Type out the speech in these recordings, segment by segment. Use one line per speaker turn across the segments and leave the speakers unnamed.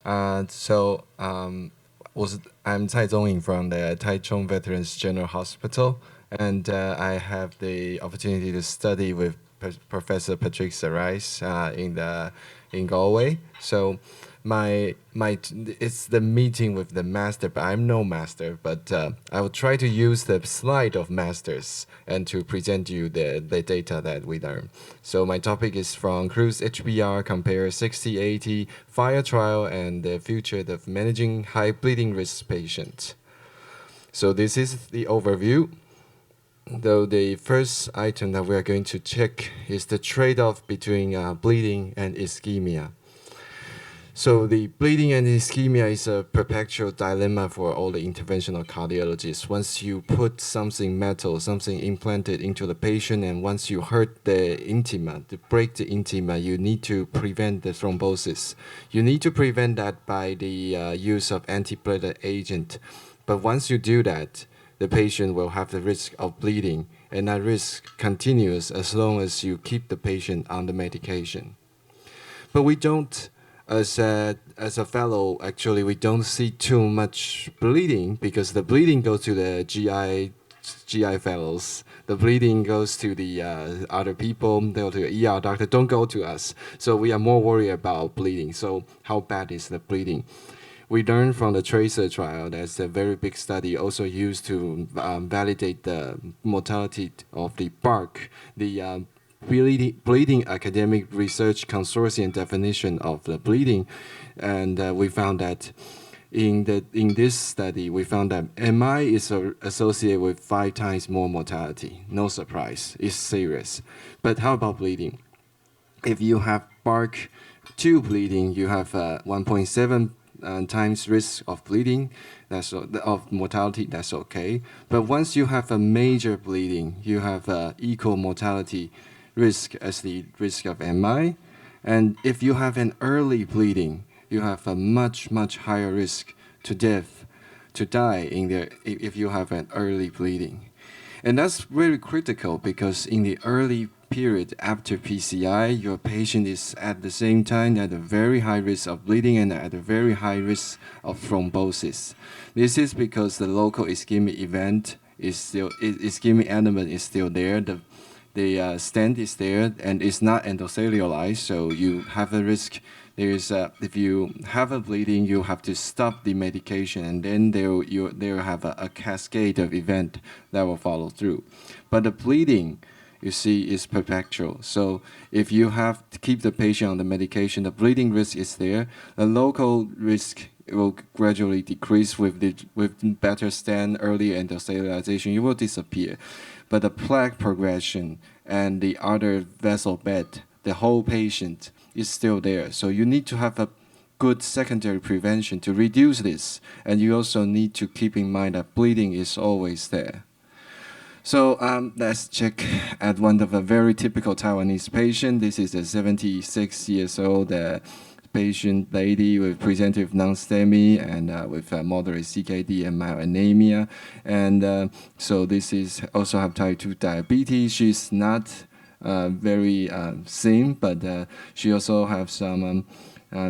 I'm Tsai from the Taichung Veterans General Hospital, and I have the opportunity to study with Professor Patrick Sarais in Galway. So it's the meeting with the master, but I'm no master. But I will try to use the slide of masters and to present you the data that we learn. So my topic is from Cruz HBR, compare 60/80 FIRE trial and the future of managing high bleeding risk patients. So this is the overview. Though the first item that we are going to check is the trade-off between bleeding and ischemia. So the bleeding and ischemia is a perpetual dilemma for all the interventional cardiologists. Once you put something metal, something implanted into the patient, and once you hurt the intima, to break the intima, you need to prevent the thrombosis. You need to prevent that by the use of antiplatelet agent. But once you do that, the patient will have the risk of bleeding, and that risk continues as long as you keep the patient on the medication. But we don't, as a fellow, actually, we don't see too much bleeding because the bleeding goes to the GI fellows. The bleeding goes to the other people. They go to the ER doctor. Don't go to us. So we are more worried about bleeding. So how bad is the bleeding? We learned from the TRACER trial. That's a very big study also used to validate the mortality of the BARC, the Bleeding Academic Research Consortium definition of the bleeding, and we found that in this study we found that MI is associated with 5 times more mortality. No surprise, it's serious. But how about bleeding? If you have BARC2 bleeding, you have 1.7 times risk of bleeding, of mortality. That's okay. But once you have a major bleeding, you have equal mortality risk as the risk of MI. And if you have an early bleeding, you have a much higher risk to death, to die if you have an early bleeding. And that's very critical because in the early period after PCI, your patient is at the same time at a very high risk of bleeding and at a very high risk of thrombosis. This is because the local ischemic event is still, ischemic element is still there. The stent is there and it's not endocellularized, so you have a risk. If you have a bleeding, you have to stop the medication, and then they'll have a cascade of event that will follow through. But the bleeding, you see, is perpetual. So if you have to keep the patient on the medication, the bleeding risk is there. The local risk will gradually decrease with better stent, early endocellularization. It will disappear. But the plaque progression and the other vessel bed, the whole patient is still there. So you need to have a good secondary prevention to reduce this. And you also need to keep in mind that bleeding is always there. So let's check at one of a very typical Taiwanese patient. This is a 76 years old patient lady with presented with non-STEMI and with moderate CKD and mild anemia. And so this is also have type 2 diabetes. She's not very thin, but she also has some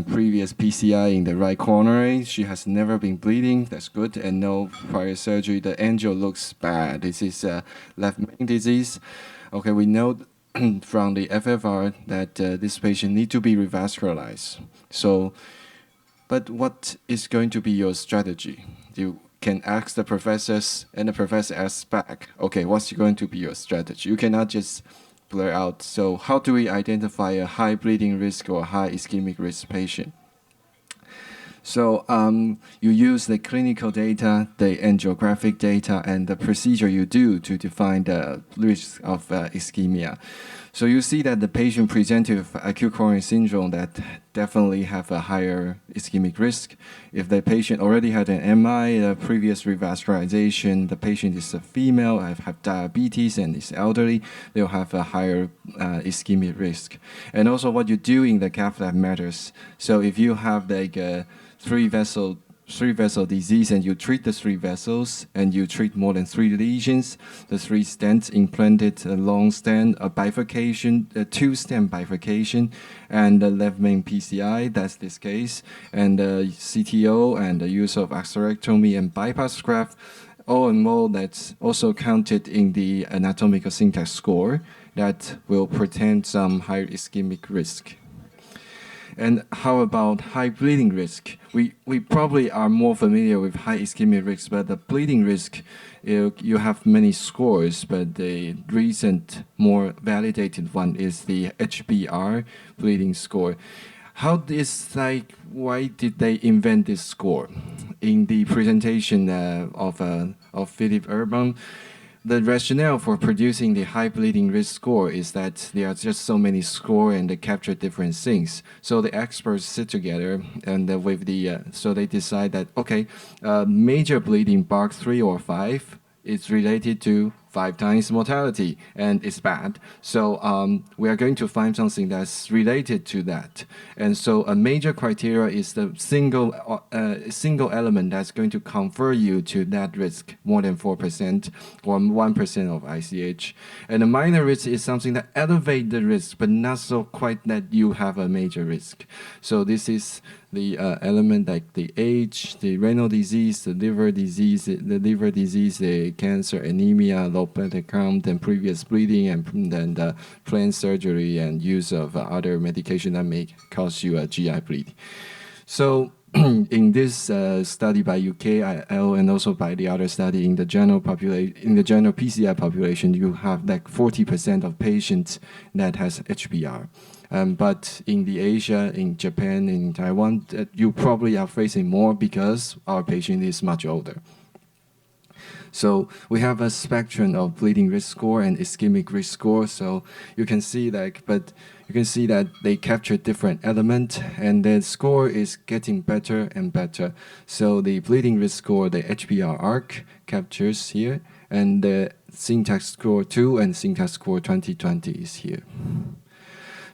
previous PCI in the right coronary. She has never been bleeding. That's good. And no prior surgery. The angio looks bad. This is left main disease. Okay, we know from the FFR that this patient need to be revascularized. So, but what is going to be your strategy? You can ask the professors, and the professor asks back, okay, what's going to be your strategy? You cannot just blur out. So how do we identify a high bleeding risk or high ischemic risk patient? So you use the clinical data, the angiographic data, and the procedure you do to define the risk of ischemia. So you see that the patient presented with acute coronary syndrome that definitely have a higher ischemic risk. If the patient already had an MI, a previous revascularization, the patient is a female, have diabetes, and is elderly, they'll have a higher ischemic risk. And also what you do in the cath lab matters. So if you have like a 3 vessel
three vessel disease and you treat the three vessels and you treat more than 3 lesions, the 3 stents implanted, a long stent, a bifurcation, a 2-stent bifurcation, and the left main PCI, that's this case, and CTO and the use of atherectomy and bypass graft. All in all, that's also counted in the anatomical syntax score that will pretend some high ischemic risk. And how about high bleeding risk? We probably are more familiar with high ischemic risk, but the bleeding risk, you have many scores, but the recent, more validated one is the HBR bleeding score. Why did they invent this score? In the presentation of Philip Urban, the rationale for producing the high bleeding risk score is that there are just so many scores and they capture different things. So the experts sit together and so they decide that, okay, major bleeding BARC 3 or 5 is related to 5 times mortality, and it's bad. So we are going to find something that's related to that. And so a major criteria is the single element that's going to convert you to that risk, more than 4% or 1% of ICH. And a minor risk is something that elevates the risk, but not so quite that you have a major risk. So this is the element like the age, the renal disease, the liver disease, the cancer, anemia, low platelet count, and previous bleeding, and then the planned surgery and use of other medication that may cause you a GI bleed. So in this study by UKIL and also by the other study in the general PCI population, you have like 40% of patients that has HBR. But in the Asia, in Japan, in Taiwan, you probably are facing more because our patient is much older. So we have a spectrum of bleeding risk score and ischemic risk score. So you can see that they capture different elements, and the score is getting better and better. So the bleeding risk score, the HBR arc captures here, and the syntax score 2 and syntax score 2020 is here.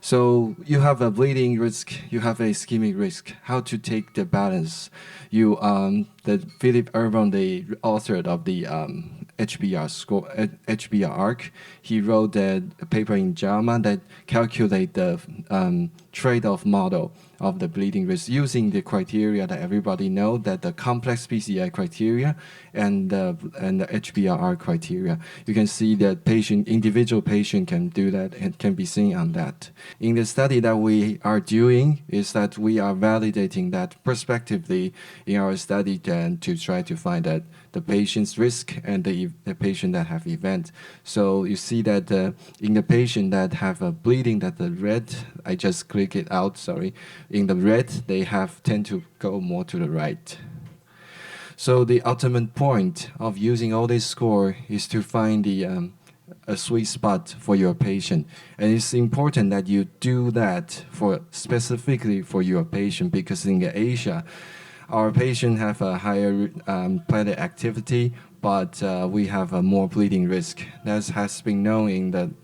So you have a bleeding risk, you have a ischemic risk. How to take the balance? The Philip Urban, the author of the HBR score, HBR arc, he wrote a paper in JAMA that calculate the trade-off model of the bleeding risk using the criteria that everybody know, that the complex PCI criteria and the HBR criteria. You can see that individual patient can do that and can be seen on that. In the study that we are doing is that we are validating that prospectively in our study to try to find that the patient's risk and the patient that have event. So you see that in the patient that have a bleeding, that the red, I just click it out, sorry. In the red, they tend to go more to the right. So the ultimate point of using all this score is to find a sweet spot for your patient. And it's important that you do that specifically for your patient, because in Asia, our patients have a higher platelet activity, but we have a more bleeding risk. That has been known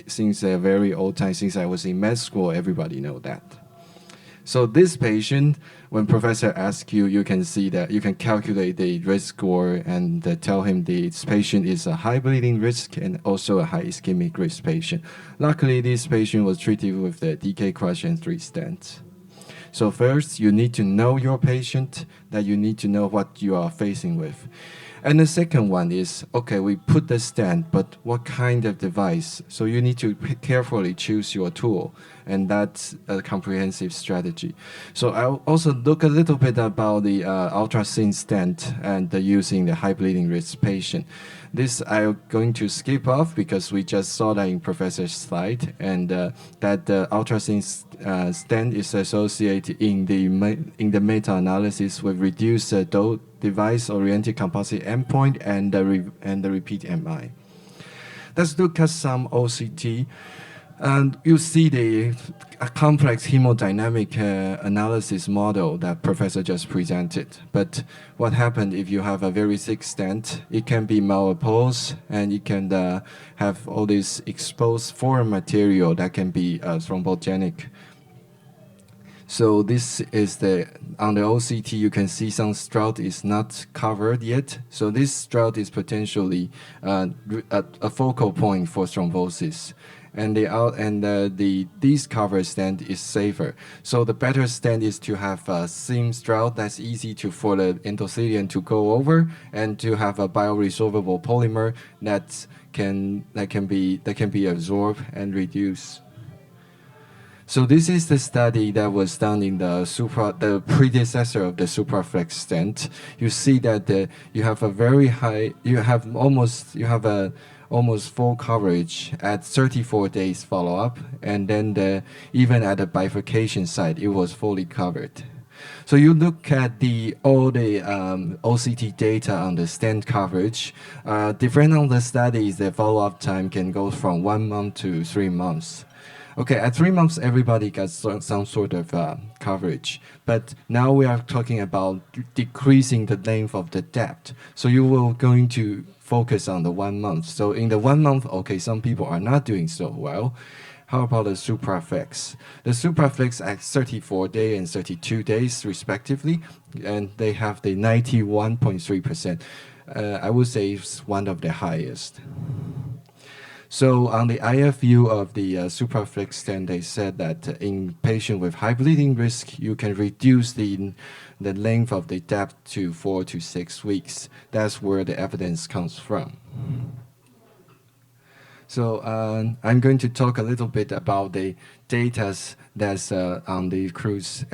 since a very old time, since I was in med school, everybody know that. So this patient, when professor asks you, you can see that you can calculate the risk score and tell him this patient is a high bleeding risk and also a high ischemic risk patient. Luckily, this patient was treated with the DK crush and 3 stents. So first, you need to know your patient, that you need to know what you are facing with. And the second one is, okay, we put the stent, but what kind of device? So you need to carefully choose your tool, and that's a comprehensive strategy. So I'll also look a little bit about the ultra-thin stent and using the high bleeding risk patient. This I'm going to skip off because we just saw that in professor's slide, and that the ultra-thin stent is associated in the meta-analysis with reduced device-oriented composite endpoint and the repeat MI. Let's look at some OCT. And you see the complex hemodynamic analysis model that professor just presented. But what happened if you have a very thick stent? It can be malopose, and it can have all this exposed foreign material that can be thrombogenic.
So this is on the OCT, you can see some stroke is not covered yet. So this stroke is potentially a focal point for thrombosis. And these cover stent is safer. So the better stent is to have a thin stroke that's easy for the endothelium to go over, and to have a bioresorbable polymer that can be absorbed and reduced. So this is the study that was done in the predecessor of the supraflex stent. You see that you have almost full coverage at 34 days follow-up, and then even at the bifurcation site, it was fully covered. So you look at all the OCT data on the stent coverage. Depending on the studies, the follow-up time can go from 1 month to 3 months. Okay, at 3 months, everybody got some sort of coverage. But now we are talking about decreasing the length of the depth. So you will going to focus on the 1 month. So in the 1 month, okay, some people are not doing so well. How about the supraflex? The supraflex at 34 days and 32 days respectively, and they have the 91.3%. I would say it's one of the highest. So on the IFU of the supraflex stent, they said that in patients with high bleeding risk, you can reduce the length of the depth to 4 to 6 weeks. That's where the evidence comes from. So I'm going to talk a little bit about the data that's on the Cruz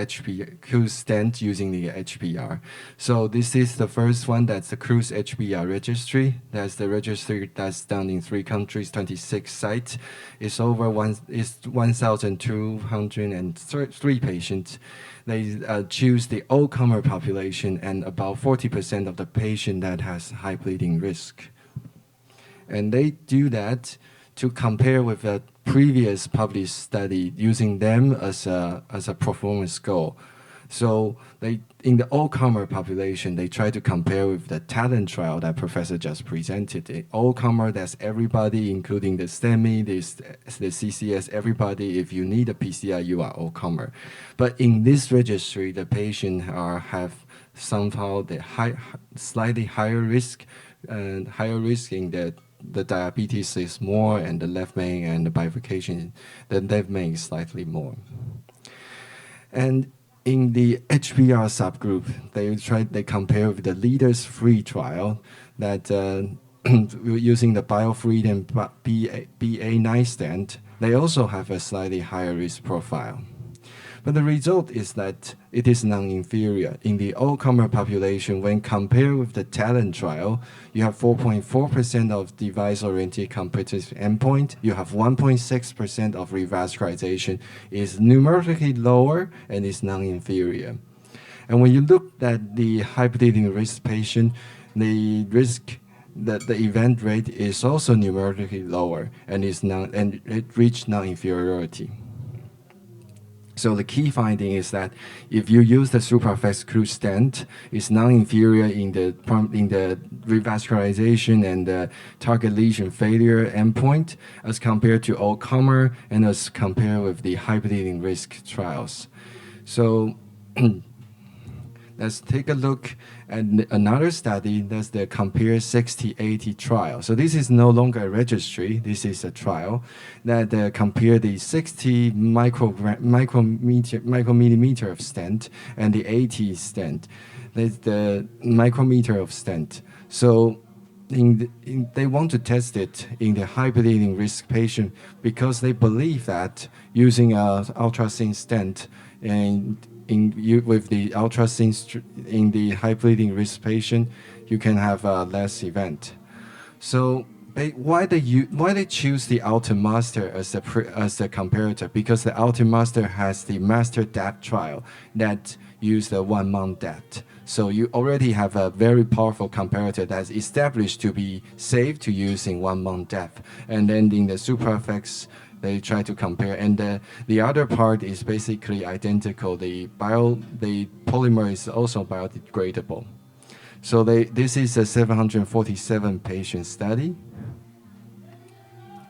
stent using the HBR. So this is the first one. That's the Cruz HBR registry. That's the registry that's done in 3 countries, 26 sites. It's over 1,203 patients. They choose the all-comer population, and about 40% of the patient that has high bleeding risk. And they do that to compare with a previous published study using them as a performance goal. So in the all-comer population, they try to compare with the TTT trial that Professor just presented. The all-comer, that's everybody, including the STEMI, the CCS, everybody. If you need a PCI, you are all-comer. But in this registry, the patient have somehow the slightly higher risk, and higher risk in the diabetes is more, and the left main and the bifurcation, the left main is slightly more. And in the HBR subgroup, they compare with the leaders free trial that using the BioFreedom BA9 stent, they also have a slightly higher risk profile. But the result is that it is non-inferior. In the all-comer population, when compared with the TTT trial, you have 4.4% of device-oriented competitive endpoint. You have 1.6% of revascularization. Is numerically lower and is non-inferior. And when you look at the high bleeding risk patient, the event rate is also numerically lower, and it reached non-inferiority. So the key finding is that if you use the supraflex Cruz stent, it's non-inferior in the revascularization and the target lesion failure endpoint as compared to all-comer and as compared with the high bleeding risk trials. So let's take a look at another study. That's the Compare 6080 trial. So this is no longer a registry. This is a trial that compare the 60 micrometer of stent and the 80 stent. That's the micrometer of stent. So they want to test it in the high bleeding risk patient because they believe that using an ultra-thin stent with the ultra-thin in the high bleeding risk patient, you can have less event. So why they choose the Ultimaster as the comparator? Because the Ultimaster has the master depth trial that use the 1 month depth. So you already have a very powerful comparator that's established to be safe to use in 1 month depth. And then in the supraflex, they try to compare, and the other part is basically identical. The polymer is also biodegradable. So this is a 747 patient study,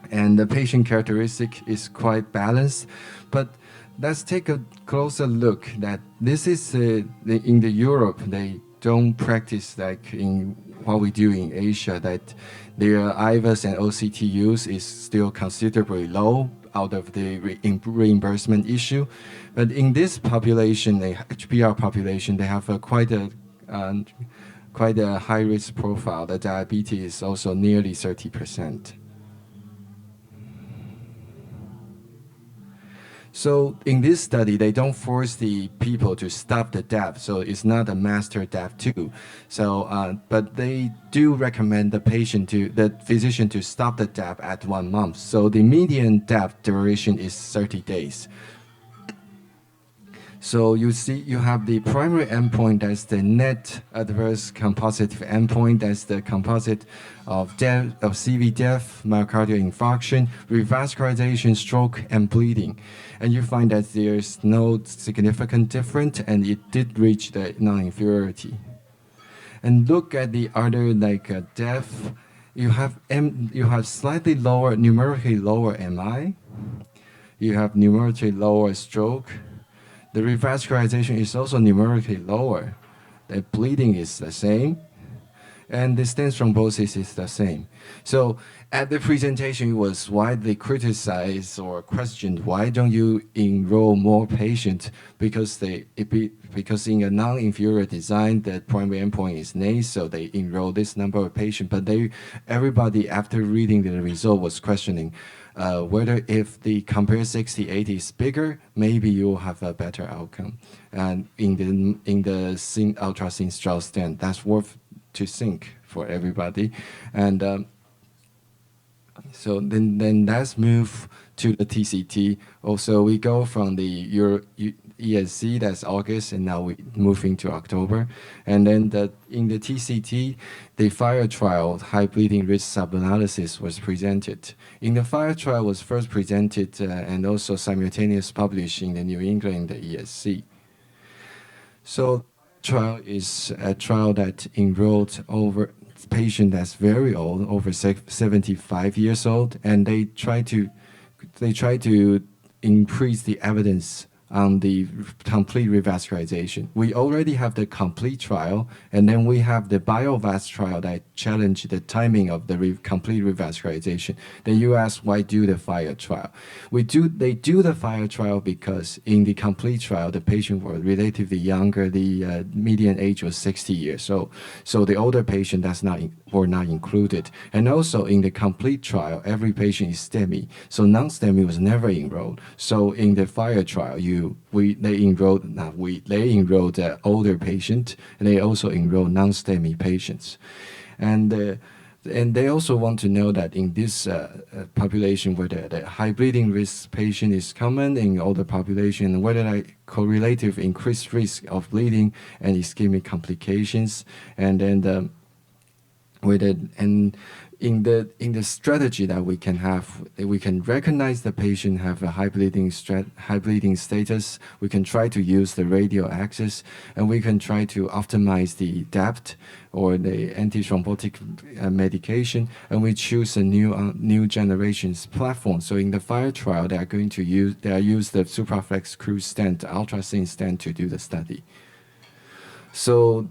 and the patient characteristic is quite balanced. But
let's take a closer look. That this is in the Europe they don't practice like in what we do in Asia. That their IVUS and OCT use is still considerably low out of the reimbursement issue, but in this population, the HBR population, they have quite a high risk profile. The diabetes is also nearly 30%. So in this study, they don't force the people to stop the depth, so it's not a master depth too. So, but they do recommend the physician to stop the depth at 1 month. So the median depth duration is 30 days. So you see, you have the primary endpoint, that's the net adverse composite endpoint, that's the composite of CV death, myocardial infarction, revascularization, stroke, and bleeding. And you find that there's no significant difference, and it did reach the non-inferiority. And look at the other death. You have slightly lower, numerically lower MI. You have numerically lower stroke. The revascularization is also numerically lower. The bleeding is the same, and the stent thrombosis is the same. So at the presentation, it was widely criticized or questioned, why don't you enroll more patients? Because in a non-inferior design, the primary endpoint is NACE, so they enroll this number of patients. But everybody, after reading the result, was questioning whether if the compare 60-80 is bigger, maybe you'll have a better outcome. And in the ultra-thin straw stent, that's worth to think for everybody. And so then let's move to the TCT. Also, we go from the ESC, that's August, and now we're moving to October. And then in the TCT, the FIRE trial, high bleeding risk sub-analysis, was presented. In the FIRE trial was first presented and also simultaneously published in the New England, the ESC. So trial is a trial that enrolled over patient that's very old, over 75 years old, and they try to increase the evidence on the complete revascularization. We already have the complete trial, and then we have the BioVas trial that challenge the timing of the complete revascularization. Then you ask, why do the FIRE trial? They do the FIRE trial because in the complete trial, the patient were relatively younger. The median age was 60 years. So the older patient were not included. And also in the complete trial, every patient is STEMI. So non-STEMI was never enrolled. So in the FIRE trial, they enrolled the older patient, and they also enrolled non-STEMI patients. And they also want to know that in this population, whether the high bleeding risk patient is common in older population, and whether that correlative increased risk of bleeding and ischemic complications, and then in the strategy that we can have, we can recognize the patient have a high bleeding status. We can try to use the radial axis, and we can try to optimize the depth or the antithrombotic medication, and we choose a new generations platform. So in the FIRE trial, they are use the Supraflex Cruz stent, ultra-thin stent, to do the study. So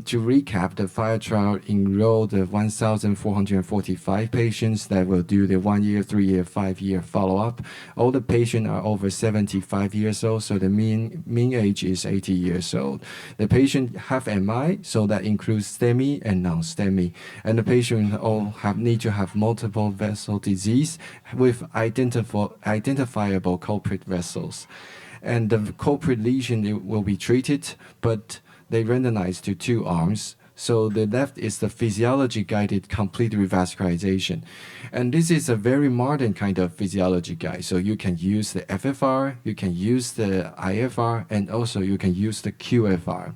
to recap, the FIRE trial enrolled 1,445 patients that will do the 1 year, 3 year, 5 year follow-up. All the patients are over 75 years old, so the mean age is 80 years old. The patient have MI, so that includes STEMI and non-STEMI. And the patient all need to have multiple vessel disease with identifiable culprit vessels. And the culprit lesion will be treated, but they randomized to 2 arms. So the left is the physiology-guided complete revascularization. And this is a very modern kind of physiology guide. So you can use the FFR, you can use the IFR, and also you can use the QFR.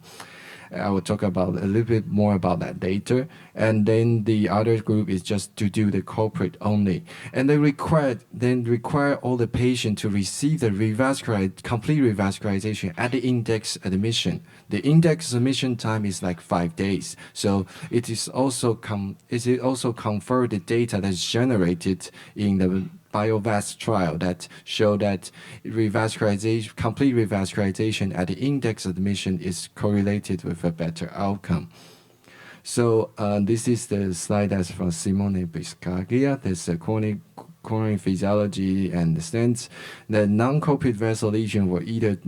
I will talk about a little bit more about that later. And then the other group is just to do the culprit only. And they require all the patient to receive the complete revascularization at the index admission. The index admission time is like 5 days. So it is also convert the data that's generated in the BioVasc trial that showed that revascularization, complete revascularization at the index admission is correlated with a better outcome. So this is the slide that's from Simone Biscaglia. There's a coronary physiology and the stents. The non-copied vessel lesion were either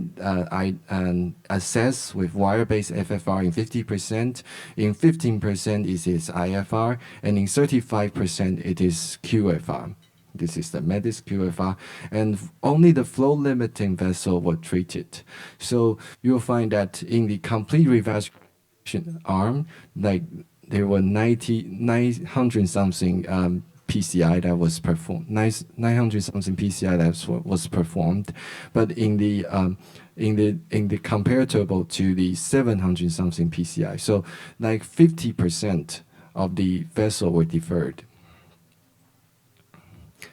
assessed with wire-based FFR in 50%, in 15% it is IFR, and in 35% it is QFR. This is the MEDIS QFR, and only the flow-limiting vessel were treated. So you'll find that in the complete revascularization arm, like there were 900 something PCI that was performed, 900 something PCI that was performed, but in the comparable to the 700 something PCI, so like 50% of the vessel were deferred.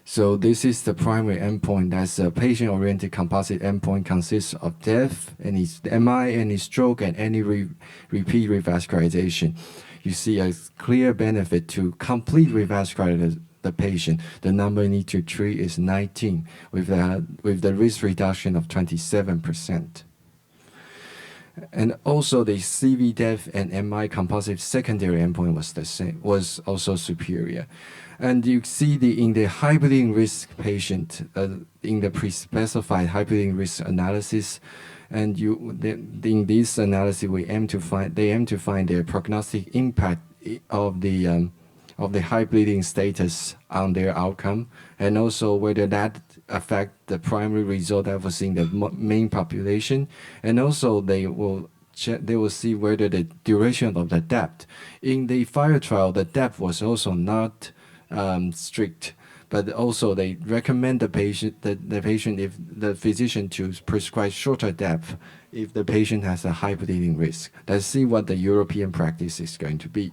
So this is the primary endpoint. That's a patient-oriented composite endpoint, consists of death, any MI, any stroke, and any repeat revascularization. You see a clear benefit to complete revascularize the patient. The number you need to treat is 19, with the risk reduction of 27%. And also the CV death and MI composite secondary endpoint was the same, was also superior. And you see in the high bleeding risk patient, in the pre-specified high bleeding risk analysis, and in this analysis they aim to find the prognostic impact of the high bleeding status on their outcome, and also whether that affect the primary result that was in the main population, and also they will see whether the duration of the depth. In the FIRE trial, the depth was also not strict, but also they recommend the patient, if the physician to prescribe shorter depth if the patient has a high bleeding risk. Let's see what the European practice is going to be.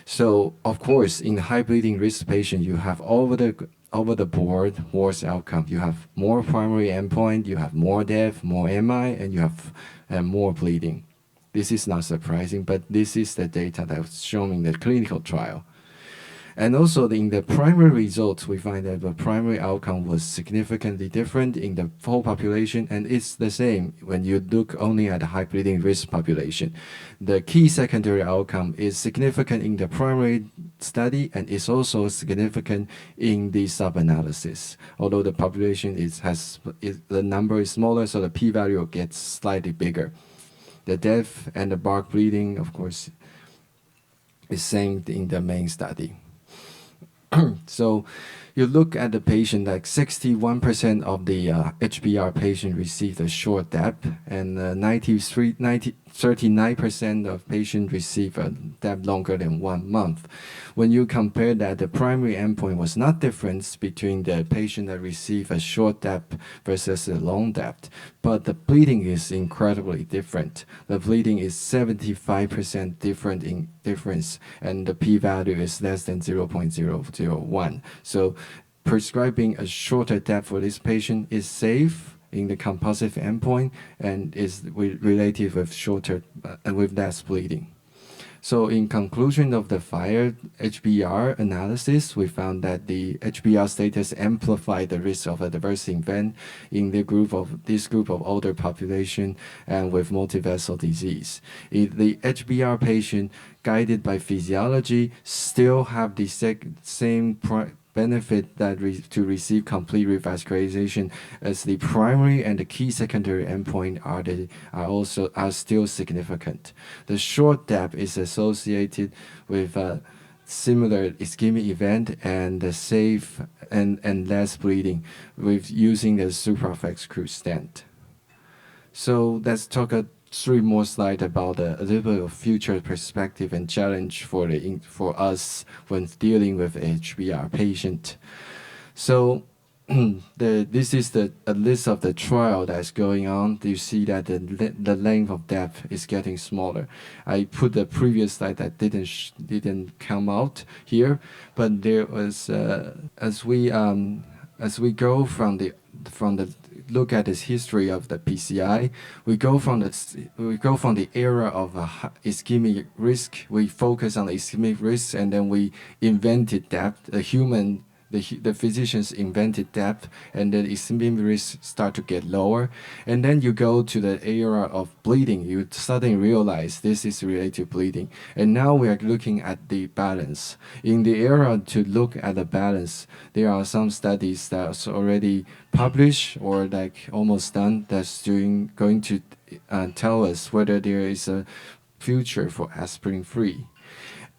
So of course, in high bleeding risk patient, you have over the board worse outcome. You have more primary endpoint, you have more death, more MI, and you have more bleeding. This is not surprising, but this is the data that was shown in the clinical trial. And also in the primary results, we find that the primary outcome was significantly different in the whole population, and it's the same when you look only at the high bleeding risk population. The key secondary outcome is significant in the primary study, and it's also significant in the sub-analysis. Although the population the number is smaller, so the p-value gets slightly bigger. The death and the bark bleeding, of course, is same in the main study. So you look at the patient, like 61% of the HBR patient received a short depth, and 39% of patients received a depth longer than 1 month. When you compare that, the primary endpoint was not difference between the patient that received a short depth versus a long depth, but the bleeding is incredibly different. The bleeding is 75% difference, and the p-value is less than 0.001. So prescribing a shorter depth for this patient is safe in the composite endpoint and is related with shorter with less bleeding. So in conclusion of the FIRE HBR analysis, we found that the HBR status amplified the risk of adverse event in this group of older population and with multivessel disease. The HBR patient guided by physiology still have the same benefit to receive complete revascularization, as the primary and the key secondary endpoint are still significant. The short depth is associated with a similar ischemic event and the safe and less bleeding with using the supraflex Cruz stent. So let's talk 3 more slides about a little bit of future perspective and challenge for us when dealing with HBR patient. So this is a list of the trial that's going on. You see that the length of depth is getting smaller. I put the previous slide that didn't come out here, but there was as we go from the look at this history of the PCI, we go from the era of ischemic risk. We focus on the ischemic risk, and then we invented depth, the human the physicians invented depth, and then ischemic risk start to get lower. And then you go to the era of bleeding. You suddenly realize this is related to bleeding. And now we are looking at the balance. In the era to look at the balance, there are some studies that's already published or like almost done that's going to tell us whether there is a future for aspirin-free.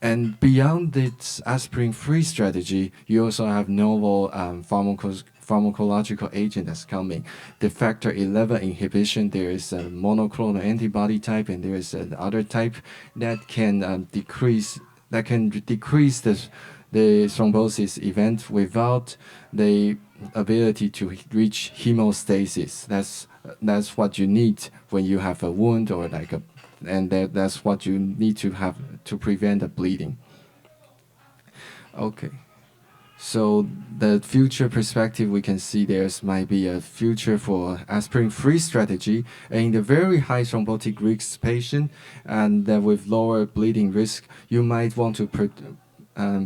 And beyond this aspirin-free strategy, you also have novel pharmacological agent that's coming. The factor 11 inhibition, there is a monoclonal antibody type, and there is another type that can decrease the thrombosis event without the ability to reach hemostasis. That's what you need when you have a wound or like a, and that's what you need to have to prevent the bleeding. Okay. So the future perspective, we can see there's might be a future for aspirin-free strategy in the very high thrombotic risk patient and with lower bleeding risk. You might want to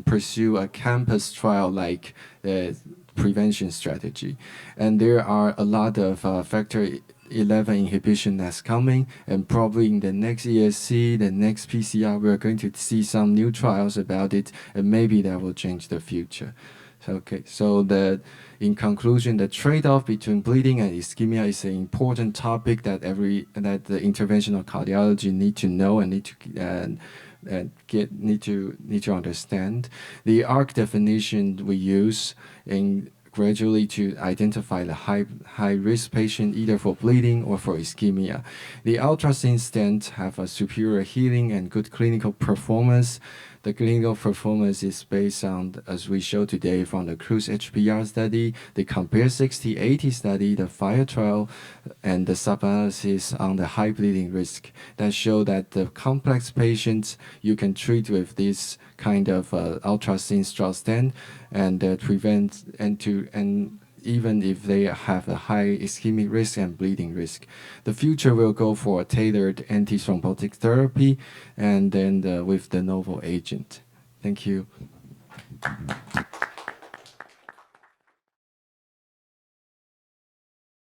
pursue a campus trial like the prevention strategy. And there are a lot of factor 11 inhibition that's coming, and probably in the next ESC, the next PCR, we're going to see some new trials about it, and maybe that will change the future. Okay, so in conclusion, the trade-off between bleeding and ischemia is an important topic that the interventional cardiology need to know and need to understand. The ARC definition we use in gradually to identify the high-risk patient either for bleeding or for ischemia. The ultrasound stents have a superior healing and good clinical performance. The clinical performance is based on, as we showed today, from the Cruz HBR study, the Compare 60/80 study, the FIRE trial, and the sub-analysis on the high bleeding risk that show that the complex patients you can treat with this kind of ultrasound stress stent and prevent and even if they have a high ischemic risk and bleeding risk. The future will go for a tailored antithrombotic therapy and then with the novel agent. Thank you.